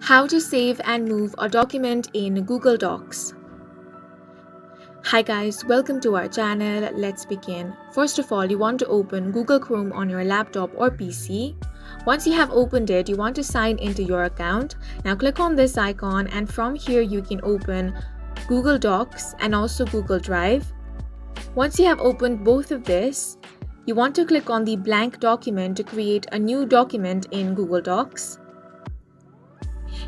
How to save and move a document in Google Docs. Hi guys, welcome to our channel. Let's begin. First of all, you want to open Google Chrome on your laptop or PC. Once you have opened it, you want to sign into your account. Now click on this icon and from here you can open Google Docs and also Google Drive. Once you have opened both of this, you want to click on the blank document to create a new document in Google Docs.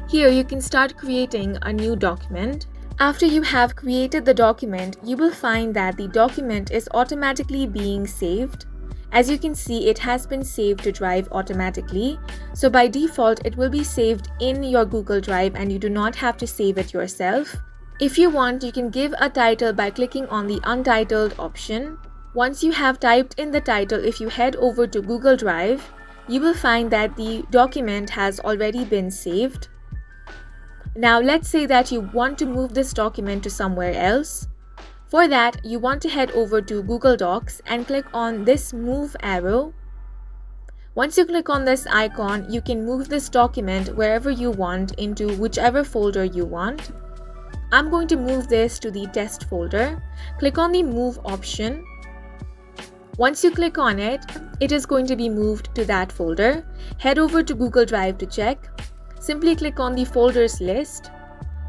Here you can start creating a new document. After you have created the document, you will find that the document is automatically being saved. As you can see, it has been saved to Drive automatically. So by default, it will be saved in your Google Drive and you do not have to save it yourself. If you want, you can give a title by clicking on the Untitled option. Once you have typed in the title, if you head over to Google Drive, you will find that the document has already been saved. Now let's say that you want to move this document to somewhere else. For that, you want to head over to Google Docs and click on this move arrow. Once you click on this icon, you can move this document wherever you want into whichever folder you want. I'm going to move this to the test folder. Click on the move option. Once you click on it, it is going to be moved to that folder. Head over to Google Drive to check. Simply click on the folders list.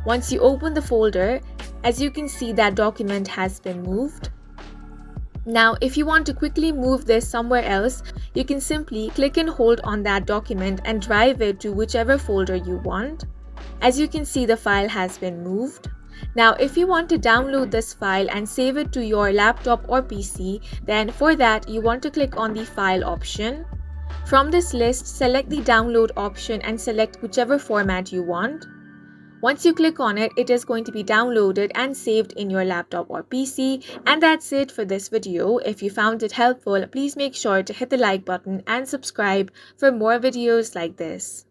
Once you open the folder, as you can see, that document has been moved. Now, if you want to quickly move this somewhere else, you can simply click and hold on that document and drive it to whichever folder you want. As you can see, the file has been moved. Now, if you want to download this file and save it to your laptop or PC, then for that, you want to click on the File option. From this list, select the download option and select whichever format you want. Once you click on it, it is going to be downloaded and saved in your laptop or PC. And that's it for this video. If you found it helpful, please make sure to hit the like button and subscribe for more videos like this.